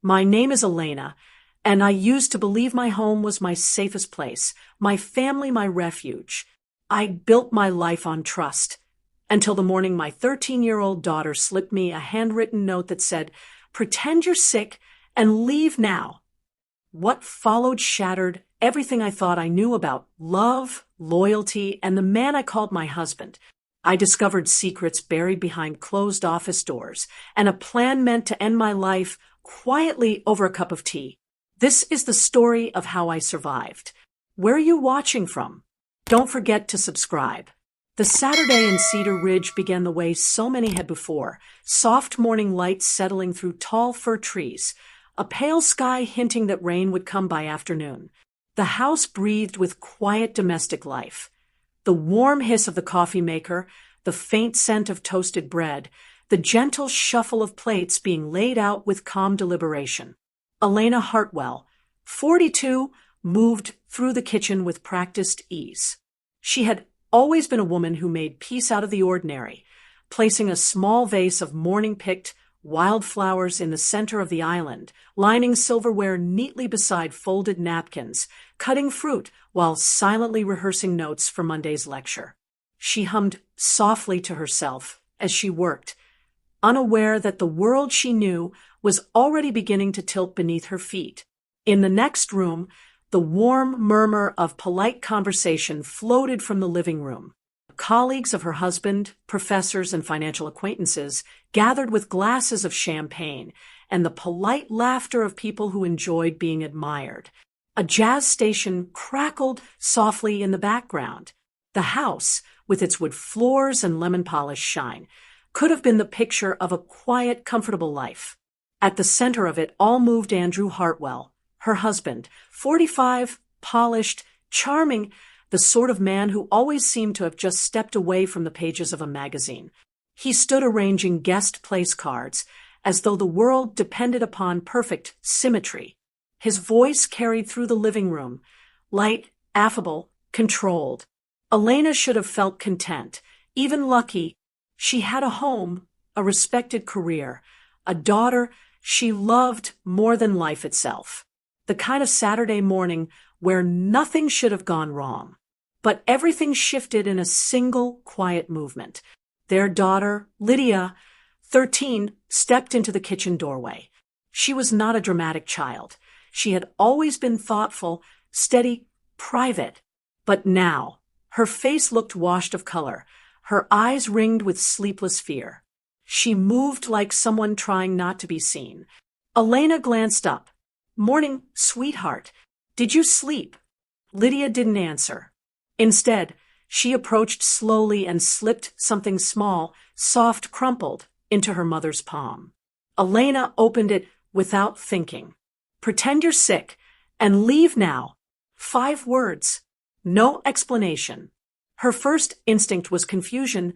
My name is Elena, and I used to believe my home was my safest place, my family my refuge. I built my life on trust, until the morning my 13-year-old daughter slipped me a handwritten note that said, "Pretend you're sick and leave now." What followed shattered everything I thought I knew about love, loyalty, and the man I called my husband. I discovered secrets buried behind closed office doors, and a plan meant to end my life quietly over a cup of tea. This is the story of how I survived. Where are you watching from? Don't forget to subscribe. The Saturday in Cedar Ridge began the way so many had before, soft morning light settling through tall fir trees, a pale sky hinting that rain would come by afternoon. The house breathed with quiet domestic life. The warm hiss of the coffee maker, the faint scent of toasted bread, the gentle shuffle of plates being laid out with calm deliberation. Elena Hartwell, 42, moved through the kitchen with practiced ease. She had always been a woman who made peace out of the ordinary, placing a small vase of morning-picked wildflowers in the center of the island, lining silverware neatly beside folded napkins, cutting fruit while silently rehearsing notes for Monday's lecture. She hummed softly to herself as she worked, unaware that the world she knew was already beginning to tilt beneath her feet. In the next room, the warm murmur of polite conversation floated from the living room. Colleagues of her husband, professors, and financial acquaintances gathered with glasses of champagne and the polite laughter of people who enjoyed being admired. A jazz station crackled softly in the background. The house, with its wood floors and lemon-polished shine, could have been the picture of a quiet, comfortable life. At the center of it all moved Andrew Hartwell, her husband, 45, polished, charming, the sort of man who always seemed to have just stepped away from the pages of a magazine. He stood arranging guest place cards, as though the world depended upon perfect symmetry. His voice carried through the living room, light, affable, controlled. Elena should have felt content, even lucky. She had a home, a respected career, a daughter she loved more than life itself. The kind of Saturday morning where nothing should have gone wrong. But everything shifted in a single, quiet movement. Their daughter, Lydia, 13, stepped into the kitchen doorway. She was not a dramatic child. She had always been thoughtful, steady, private. But now, her face looked washed of color, her eyes ringed with sleepless fear. She moved like someone trying not to be seen. Elena glanced up. "Morning, sweetheart. Did you sleep?" Lydia didn't answer. Instead, she approached slowly and slipped something small, soft, crumpled, into her mother's palm. Elena opened it without thinking. "Pretend you're sick and leave now." 5 words. No explanation. Her first instinct was confusion,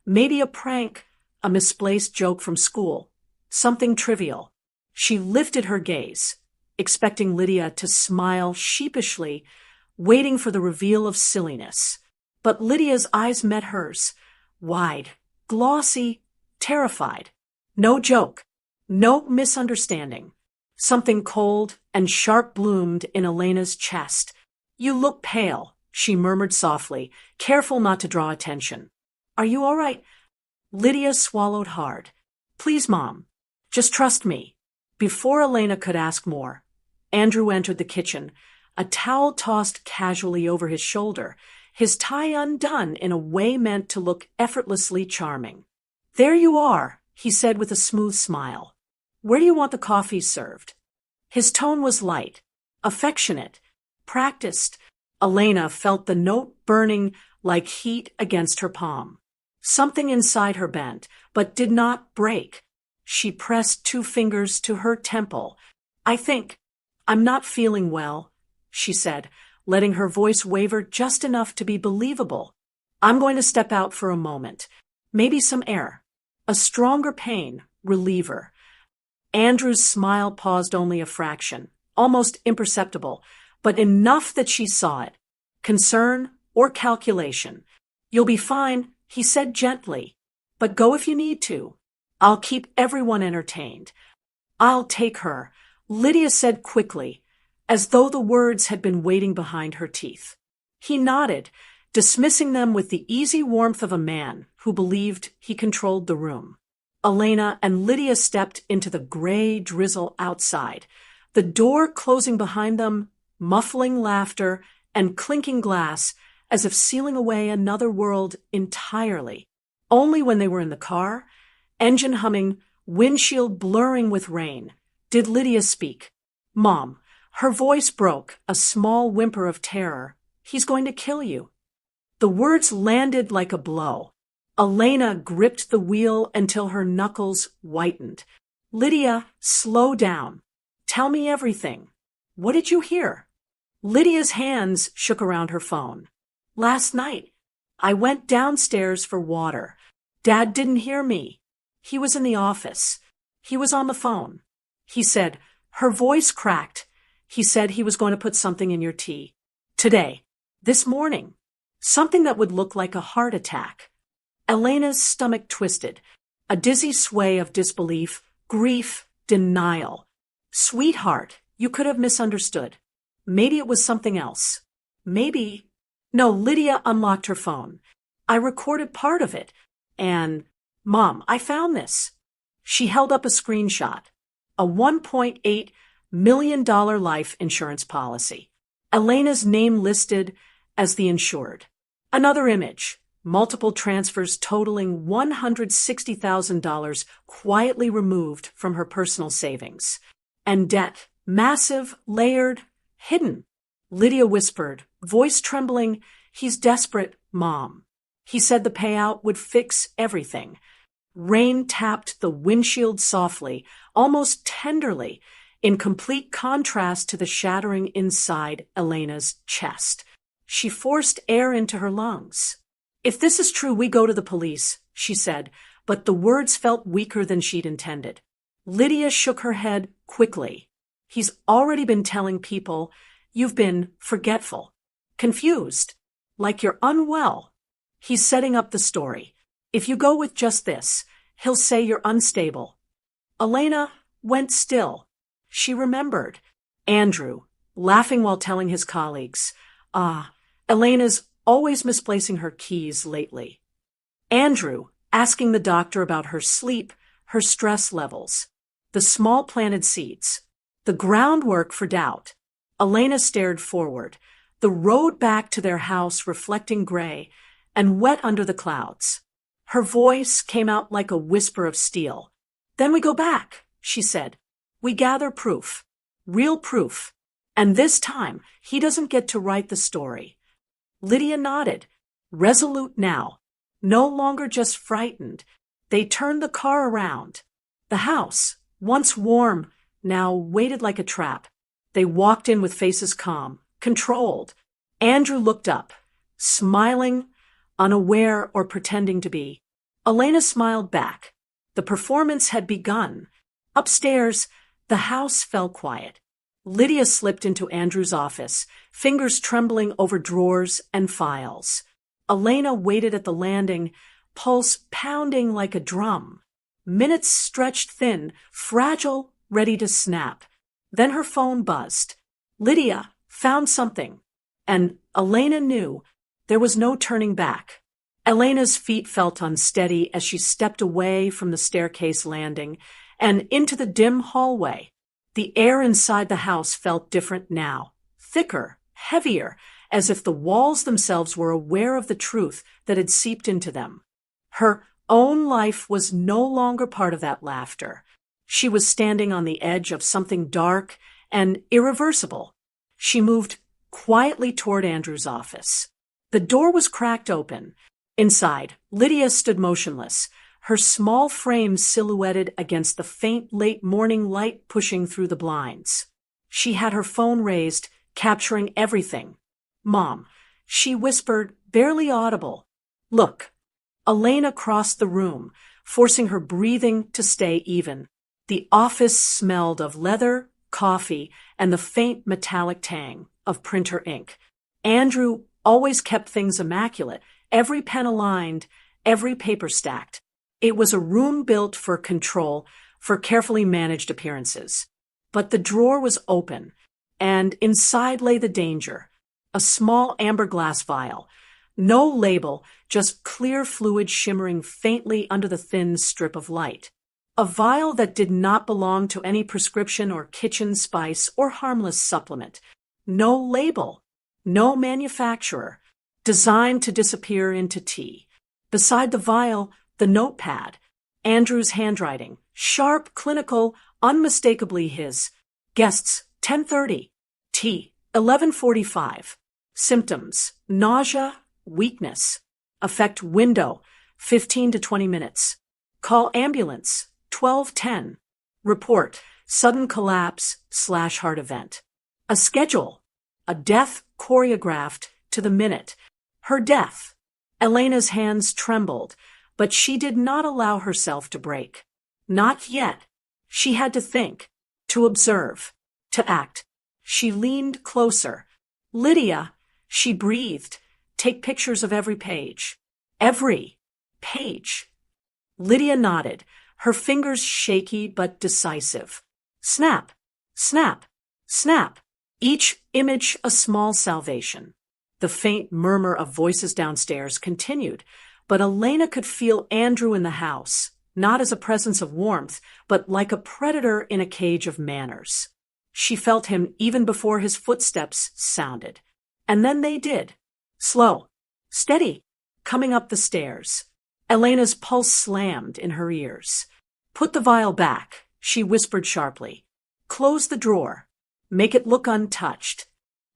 maybe a prank, a misplaced joke from school, something trivial. She lifted her gaze, expecting Lydia to smile sheepishly, waiting for the reveal of silliness. But Lydia's eyes met hers, wide, glossy, terrified. No joke, no misunderstanding. Something cold and sharp bloomed in Elena's chest. "You look pale," she murmured softly, careful not to draw attention. "Are you all right?" Lydia swallowed hard. "Please, Mom, just trust me." Before Elena could ask more, Andrew entered the kitchen, a towel tossed casually over his shoulder, his tie undone in a way meant to look effortlessly charming. "There you are," he said with a smooth smile. "Where do you want the coffee served?" His tone was light, affectionate, practiced. Elena felt the note burning like heat against her palm. Something inside her bent, but did not break. She pressed 2 fingers to her temple. I'm not feeling well," she said, letting her voice waver just enough to be believable. "I'm going to step out for a moment. Maybe some air. A stronger pain reliever." Andrew's smile paused only a fraction, almost imperceptible, but enough that she saw it. Concern or calculation. "You'll be fine," he said gently. "But go if you need to. I'll keep everyone entertained. I'll take her, Lydia said quickly, as though the words had been waiting behind her teeth. He nodded, dismissing them with the easy warmth of a man who believed he controlled the room. Elena and Lydia stepped into the gray drizzle outside, the door closing behind them, muffling laughter and clinking glass as if sealing away another world entirely. Only when they were in the car, engine humming, windshield blurring with rain, did Lydia speak. "Mom." Her voice broke, a small whimper of terror. "He's going to kill you." The words landed like a blow. Elena gripped the wheel until her knuckles whitened. "Lydia, slow down. Tell me everything. What did you hear?" Lydia's hands shook around her phone. "Last night, I went downstairs for water. Dad didn't hear me. He was in the office. He was on the phone. He said," her voice cracked, "he said he was going to put something in your tea. Today. This morning. Something that would look like a heart attack." Elena's stomach twisted, a dizzy sway of disbelief, grief, denial. "Sweetheart, you could have misunderstood. Maybe it was something else. Maybe—" No, Lydia unlocked her phone. "I recorded part of it. And, Mom, I found this." She held up a screenshot. A $1.8 million life insurance policy. Elena's name listed as the insured. Another image. Multiple transfers totaling $160,000 quietly removed from her personal savings. And debt. Massive, layered, hidden. Lydia whispered, voice trembling, "He's desperate, Mom." He said the payout would fix everything. Rain tapped the windshield softly, almost tenderly, in complete contrast to the shattering inside Elena's chest. She forced air into her lungs. "If this is true, we go to the police," she said, but the words felt weaker than she'd intended. Lydia shook her head quickly. "He's already been telling people you've been forgetful, confused, like you're unwell. He's setting up the story. If you go with just this, he'll say you're unstable." Elena went still. She remembered Andrew, laughing while telling his colleagues, Elena's always misplacing her keys lately. Andrew, asking the doctor about her sleep, her stress levels, the small planted seeds, the groundwork for doubt. Elena stared forward, the road back to their house reflecting gray and wet under the clouds. Her voice came out like a whisper of steel. "Then we go back," she said. "We gather proof, real proof. And this time, he doesn't get to write the story." Lydia nodded, resolute now, no longer just frightened. They turned the car around. The house, once warm, now waited like a trap. They walked in with faces calm, controlled. Andrew looked up, smiling, unaware or pretending to be. Elena smiled back. The performance had begun. Upstairs, the house fell quiet. Lydia slipped into Andrew's office, fingers trembling over drawers and files. Elena waited at the landing, pulse pounding like a drum. Minutes stretched thin, fragile, ready to snap. Then her phone buzzed. Lydia found something. And Elena knew there was no turning back. Elena's feet felt unsteady as she stepped away from the staircase landing and into the dim hallway. The air inside the house felt different now, thicker, heavier, as if the walls themselves were aware of the truth that had seeped into them. Her own life was no longer part of that laughter. She was standing on the edge of something dark and irreversible. She moved quietly toward Andrew's office. The door was cracked open. Inside, Lydia stood motionless, her small frame silhouetted against the faint late morning light pushing through the blinds. She had her phone raised, capturing everything. "Mom," she whispered, barely audible. "Look." Elena crossed the room, forcing her breathing to stay even. The office smelled of leather, coffee, and the faint metallic tang of printer ink. Andrew always kept things immaculate, every pen aligned, every paper stacked. It was a room built for control, for carefully managed appearances. But the drawer was open, and inside lay the danger. A small amber glass vial. No label, just clear fluid shimmering faintly under the thin strip of light. A vial that did not belong to any prescription or kitchen spice or harmless supplement. No label. No manufacturer. Designed to disappear into tea. Beside the vial, the notepad. Andrew's handwriting. Sharp, clinical, unmistakably his. Guests, 10:30. Tea, 11:45. Symptoms, nausea, weakness. Affect window, 15 to 20 minutes. Call ambulance, 12:10. Report, sudden collapse/heart event. A schedule, a death choreographed to the minute. Her death. Elena's hands trembled, but she did not allow herself to break. Not yet. She had to think, to observe, to act. She leaned closer. Lydia, she breathed, take pictures of every page. Every page. Lydia nodded, her fingers shaky but decisive. Snap, snap, snap. Each image a small salvation. The faint murmur of voices downstairs continued, but Elena could feel Andrew in the house, not as a presence of warmth, but like a predator in a cage of manners. She felt him even before his footsteps sounded. And then they did. Slow, steady, coming up the stairs. Elena's pulse slammed in her ears. Put the vial back, she whispered sharply. Close the drawer. Make it look untouched.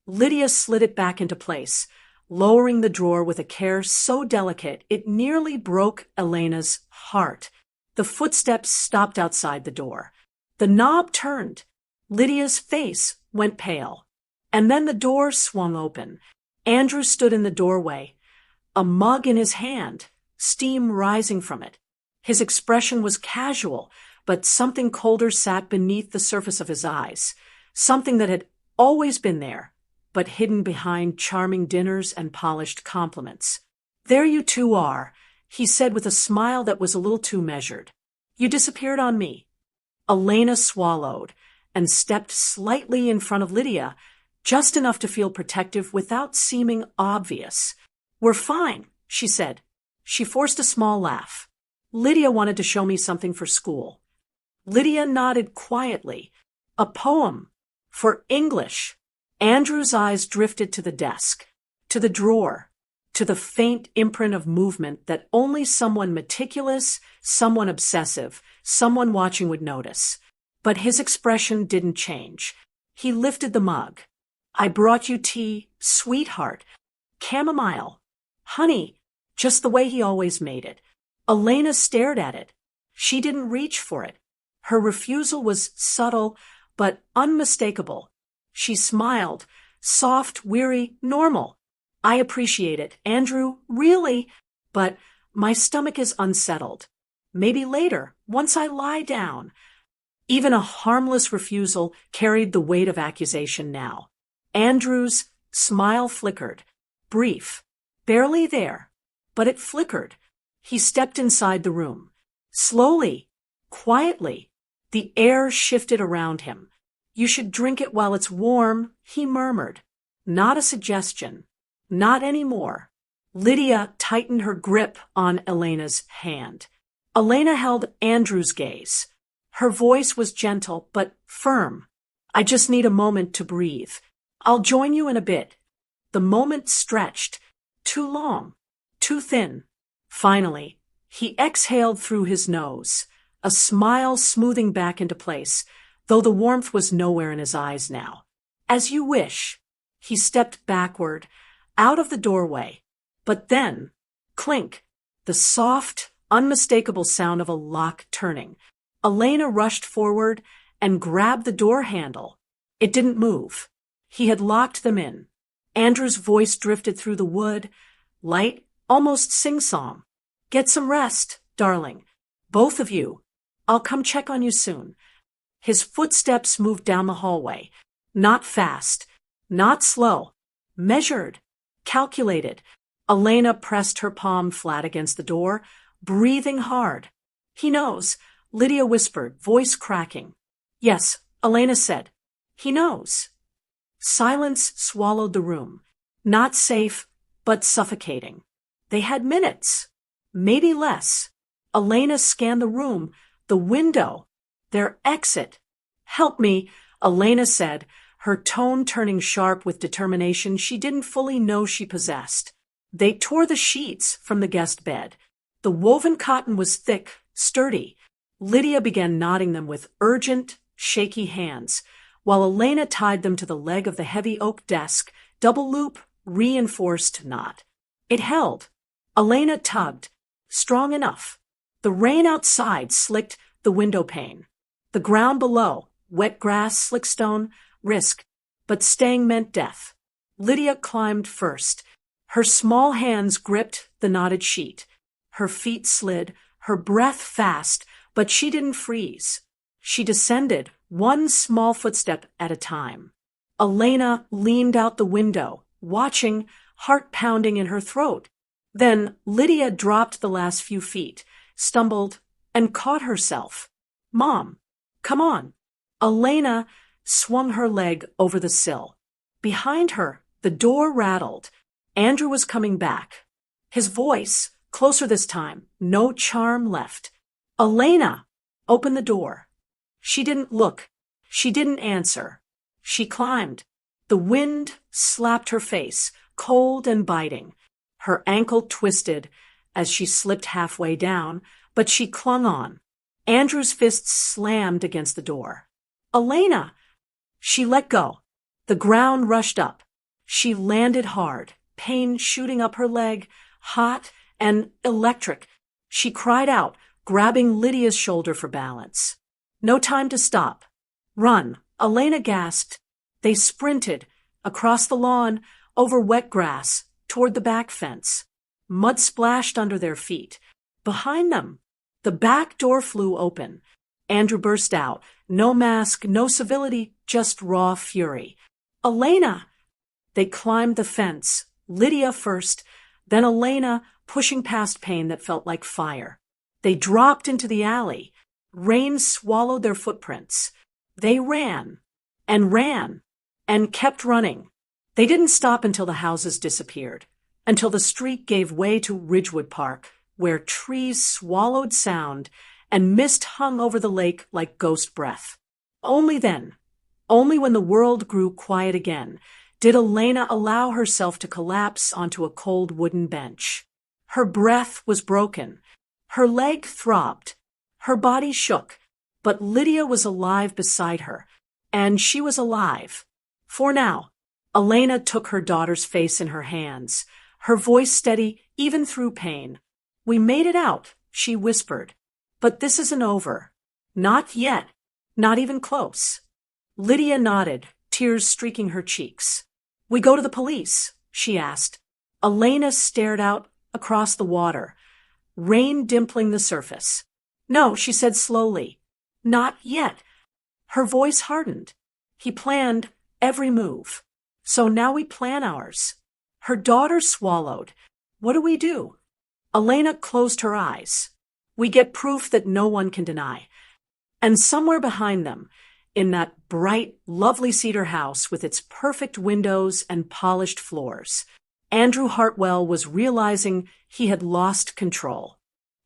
Lydia slid it back into place, lowering the drawer with a care so delicate it nearly broke Elena's heart. The footsteps stopped outside the door. The knob turned. Lydia's face went pale. And then the door swung open. Andrew stood in the doorway, a mug in his hand, steam rising from it. His expression was casual, but something colder sat beneath the surface of his eyes, something that had always been there, but hidden behind charming dinners and polished compliments. There you two are, he said with a smile that was a little too measured. You disappeared on me. Elena swallowed and stepped slightly in front of Lydia, just enough to feel protective without seeming obvious. We're fine, she said. She forced a small laugh. Lydia wanted to show me something for school. Lydia nodded quietly. A poem. For English. Andrew's eyes drifted to the desk, to the drawer, to the faint imprint of movement that only someone meticulous, someone obsessive, someone watching would notice. But his expression didn't change. He lifted the mug. I brought you tea, sweetheart, chamomile, honey, just the way he always made it. Elena stared at it. She didn't reach for it. Her refusal was subtle, but unmistakable. She smiled, soft, weary, normal. I appreciate it, Andrew, really, but my stomach is unsettled. Maybe later, once I lie down. Even a harmless refusal carried the weight of accusation now. Andrew's smile flickered, brief, barely there, but it flickered. He stepped inside the room. Slowly, quietly, the air shifted around him. You should drink it while it's warm, he murmured. Not a suggestion. Not anymore. Lydia tightened her grip on Elena's hand. Elena held Andrew's gaze. Her voice was gentle, but firm. I just need a moment to breathe. I'll join you in a bit. The moment stretched. Too long. Too thin. Finally, he exhaled through his nose, a smile smoothing back into place, though the warmth was nowhere in his eyes now. As you wish. He stepped backward, out of the doorway. But then, clink, the soft, unmistakable sound of a lock turning. Elena rushed forward and grabbed the door handle. It didn't move. He had locked them in. Andrew's voice drifted through the wood, light, almost sing-song. Get some rest, darling. Both of you. I'll come check on you soon. His footsteps moved down the hallway. Not fast, not slow. Measured, calculated. Elena pressed her palm flat against the door, breathing hard. He knows, Lydia whispered, voice cracking. Yes, Elena said. He knows. Silence swallowed the room. Not safe, but suffocating. They had minutes. Maybe less. Elena scanned the room, the window, their exit. Help me, Elena said, her tone turning sharp with determination she didn't fully know she possessed. They tore the sheets from the guest bed. The woven cotton was thick, sturdy. Lydia began knotting them with urgent, shaky hands, while Elena tied them to the leg of the heavy oak desk, double loop, reinforced knot. It held. Elena tugged. Strong enough. The rain outside slicked the window pane. The ground below, wet grass, slick stone, risk. But staying meant death. Lydia climbed first. Her small hands gripped the knotted sheet. Her feet slid, her breath fast, but she didn't freeze. She descended, one small footstep at a time. Elena leaned out the window, watching, heart pounding in her throat. Then Lydia dropped the last few feet, stumbled, and caught herself. Mom, come on. Elena swung her leg over the sill. Behind her, the door rattled. Andrew was coming back. His voice, closer this time, no charm left. Elena, open the door. She didn't look. She didn't answer. She climbed. The wind slapped her face, cold and biting. Her ankle twisted as she slipped halfway down, but she clung on. Andrew's fists slammed against the door. Elena! She let go. The ground rushed up. She landed hard, pain shooting up her leg, hot and electric. She cried out, grabbing Lydia's shoulder for balance. No time to stop. Run, Elena gasped. They sprinted, across the lawn, over wet grass, toward the back fence. Mud splashed under their feet. Behind them, the back door flew open. Andrew burst out. No mask, no civility, just raw fury. Elena! They climbed the fence, Lydia first, then Elena pushing past pain that felt like fire. They dropped into the alley. Rain swallowed their footprints. They ran, and kept running. They didn't stop until the houses disappeared, until the street gave way to Ridgewood Park, where trees swallowed sound and mist hung over the lake like ghost breath. Only then, only when the world grew quiet again, did Elena allow herself to collapse onto a cold wooden bench. Her breath was broken. Her leg throbbed. Her body shook. But Lydia was alive beside her, and she was alive. For now, Elena took her daughter's face in her hands, her voice steady even through pain. We made it out, she whispered. But this isn't over. Not yet. Not even close. Lydia nodded, tears streaking her cheeks. We go to the police, she asked. Elena stared out across the water, rain dimpling the surface. No, she said slowly. Not yet. Her voice hardened. He planned every move. So now we plan ours. Her daughter swallowed. What do we do? Elena closed her eyes. We get proof that no one can deny. And somewhere behind them, in that bright, lovely cedar house with its perfect windows and polished floors, Andrew Hartwell was realizing he had lost control.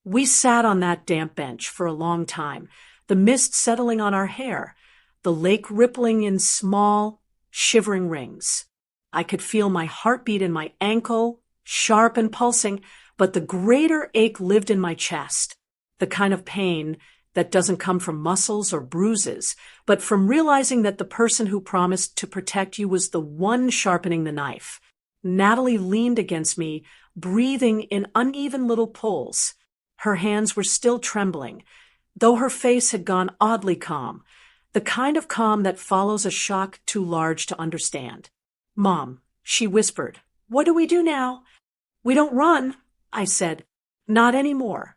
We sat on that damp bench for a long time, the mist settling on our hair, the lake rippling in small, shivering rings. I could feel my heartbeat in my ankle, sharp and pulsing, but the greater ache lived in my chest, the kind of pain that doesn't come from muscles or bruises, but from realizing that the person who promised to protect you was the one sharpening the knife. Natalie leaned against me, breathing in uneven little pulls. Her hands were still trembling, though her face had gone oddly calm, the kind of calm that follows a shock too large to understand. Mom, she whispered, what do we do now? We don't run, I said. Not anymore.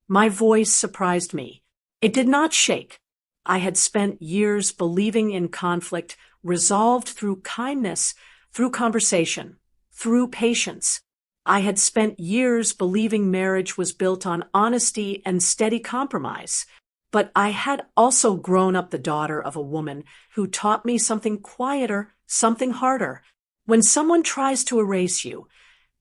My voice surprised me. It did not shake. I had spent years believing in conflict, resolved through kindness, through conversation, through patience. I had spent years believing marriage was built on honesty and steady compromise. But I had also grown up the daughter of a woman who taught me something quieter, something harder. When someone tries to erase you,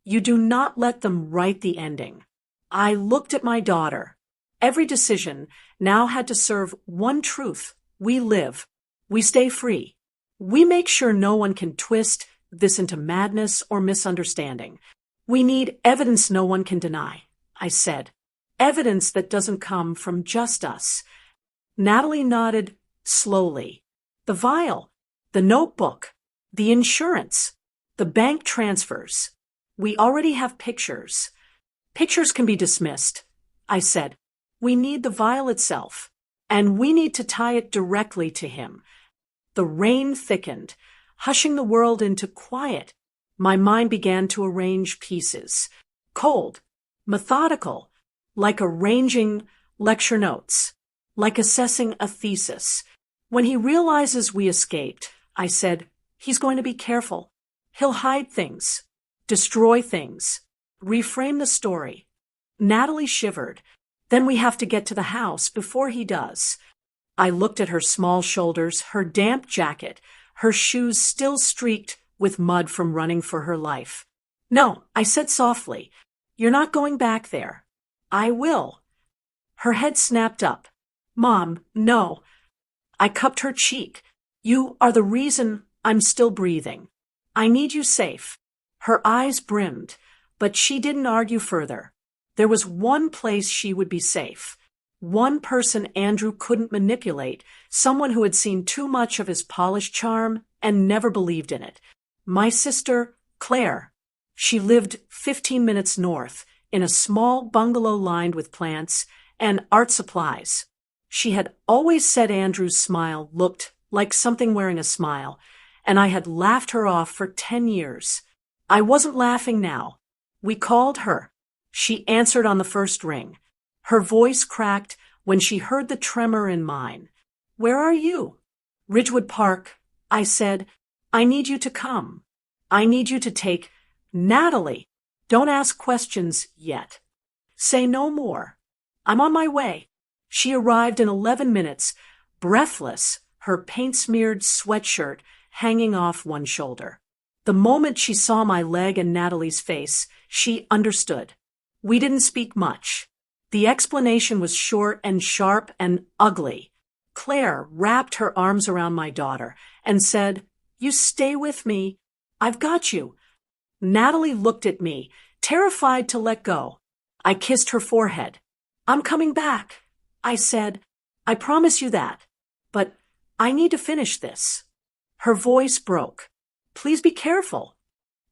you do not let them write the ending. I looked at my daughter. Every decision now had to serve one truth. We live. We stay free. We make sure no one can twist this into madness or misunderstanding. We need evidence no one can deny, I said. Evidence that doesn't come from just us. Natalie nodded slowly. The vial, the notebook, the insurance, the bank transfers. We already have pictures. Pictures can be dismissed, I said. We need the vial itself, and we need to tie it directly to him. The rain thickened, hushing the world into quiet. My mind began to arrange pieces. Cold, methodical, like arranging lecture notes, like assessing a thesis. When he realizes we escaped, I said, he's going to be careful. He'll hide things, destroy things, reframe the story. Natalie shivered. Then we have to get to the house before he does. I looked at her small shoulders, her damp jacket, her shoes still streaked with mud from running for her life. No, I said softly, you're not going back there. I will. Her head snapped up. Mom, no. I cupped her cheek. You are the reason I'm still breathing. I need you safe. Her eyes brimmed, but she didn't argue further. There was one place she would be safe. One person Andrew couldn't manipulate, someone who had seen too much of his polished charm and never believed in it. My sister, Claire. She lived 15 minutes north, in a small bungalow lined with plants and art supplies. She had always said Andrew's smile looked like something wearing a smile, and I had laughed her off for 10 years. I wasn't laughing now. We called her. She answered on the first ring. Her voice cracked when she heard the tremor in mine. Where are you? Ridgewood Park, I said. I need you to come. I need you to take Natalie. Don't ask questions yet. Say no more. I'm on my way. She arrived in 11 minutes, breathless, her paint-smeared sweatshirt hanging off one shoulder. The moment she saw my leg and Natalie's face, she understood. We didn't speak much. The explanation was short and sharp and ugly. Claire wrapped her arms around my daughter and said, You stay with me. I've got you. Natalie looked at me, terrified to let go. I kissed her forehead. I'm coming back, I said. I promise you that. But I need to finish this. Her voice broke. Please be careful.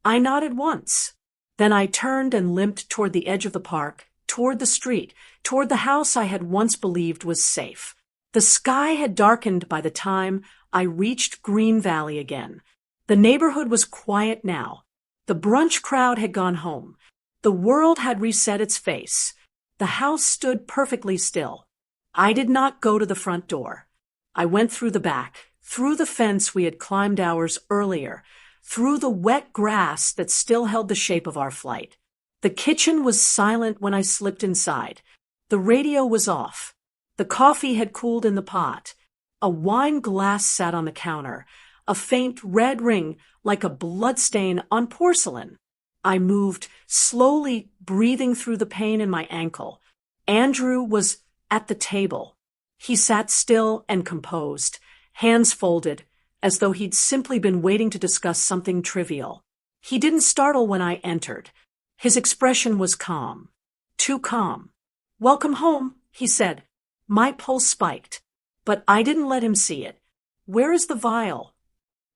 I nodded once. Then I turned and limped toward the edge of the park, toward the street, toward the house I had once believed was safe. The sky had darkened by the time I reached Green Valley again. The neighborhood was quiet now. The brunch crowd had gone home. The world had reset its face. The house stood perfectly still. I did not go to the front door. I went through the back, through the fence we had climbed hours earlier, through the wet grass that still held the shape of our flight. The kitchen was silent when I slipped inside. The radio was off. The coffee had cooled in the pot. A wine glass sat on the counter, a faint red ring like a bloodstain on porcelain. I moved, slowly breathing through the pain in my ankle. Andrew was at the table. He sat still and composed, hands folded, as though he'd simply been waiting to discuss something trivial. He didn't startle when I entered. His expression was calm. Too calm. Welcome home, he said. My pulse spiked, but I didn't let him see it. Where is the vial?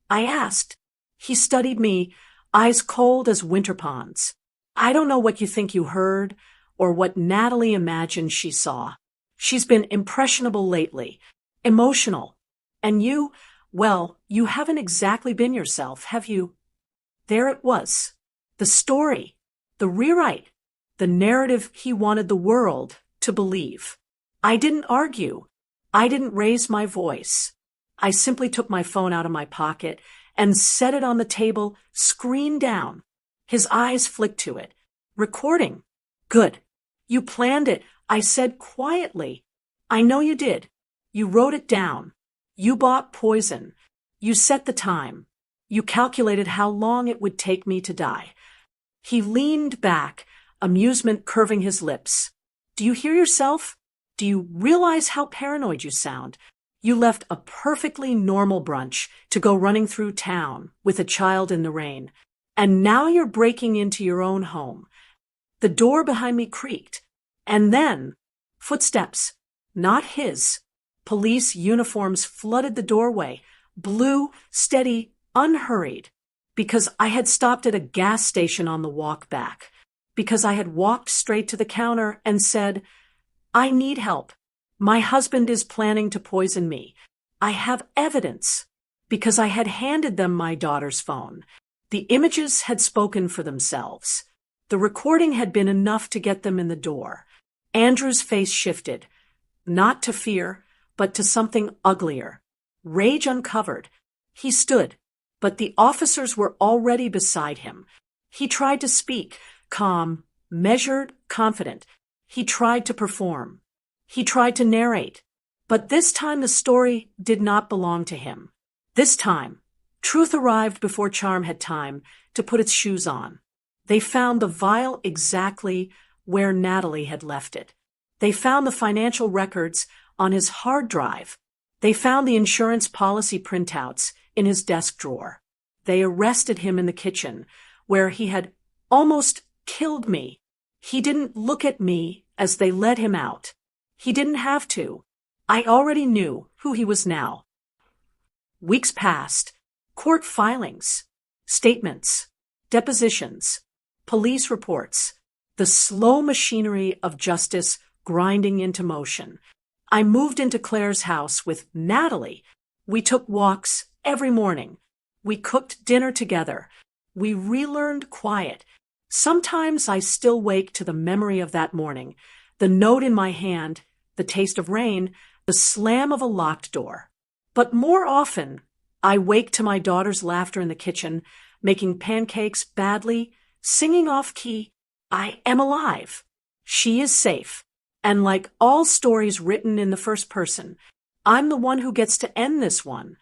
I asked. He studied me, eyes cold as winter ponds. I don't know what you think you heard, or what Natalie imagined she saw. She's been impressionable lately, emotional. And you, well, you haven't exactly been yourself, have you? There it was. The story, the rewrite, the narrative he wanted the world to believe. I didn't argue. I didn't raise my voice. I simply took my phone out of my pocket and set it on the table, screen down. His eyes flicked to it. Recording. Good. You planned it, I said quietly. I know you did. You wrote it down. You bought poison. You set the time. You calculated how long it would take me to die. He leaned back, amusement curving his lips. Do you hear yourself? Do you realize how paranoid you sound? You left a perfectly normal brunch to go running through town with a child in the rain. And now you're breaking into your own home. The door behind me creaked. And then, footsteps, not his. Police uniforms flooded the doorway, blue, steady, unhurried. Because I had stopped at a gas station on the walk back. Because I had walked straight to the counter and said, I need help. My husband is planning to poison me. I have evidence. Because I had handed them my daughter's phone. The images had spoken for themselves. The recording had been enough to get them in the door. Andrew's face shifted, not to fear, but to something uglier. Rage uncovered. He stood, but the officers were already beside him. He tried to speak, calm, measured, confident. He tried to perform. He tried to narrate. But this time the story did not belong to him. This time, truth arrived before charm had time to put its shoes on. They found the vial exactly where Natalie had left it. They found the financial records on his hard drive. They found the insurance policy printouts in his desk drawer. They arrested him in the kitchen, where he had almost killed me. He didn't look at me as they led him out. He didn't have to. I already knew who he was now. Weeks passed. Court filings, statements, depositions, police reports, the slow machinery of justice grinding into motion. I moved into Claire's house with Natalie. We took walks every morning. We cooked dinner together. We relearned quiet. Sometimes I still wake to the memory of that morning, the note in my hand, the taste of rain, the slam of a locked door. But more often, I wake to my daughter's laughter in the kitchen, making pancakes badly, singing off key. I am alive. She is safe. And like all stories written in the first person, I'm the one who gets to end this one.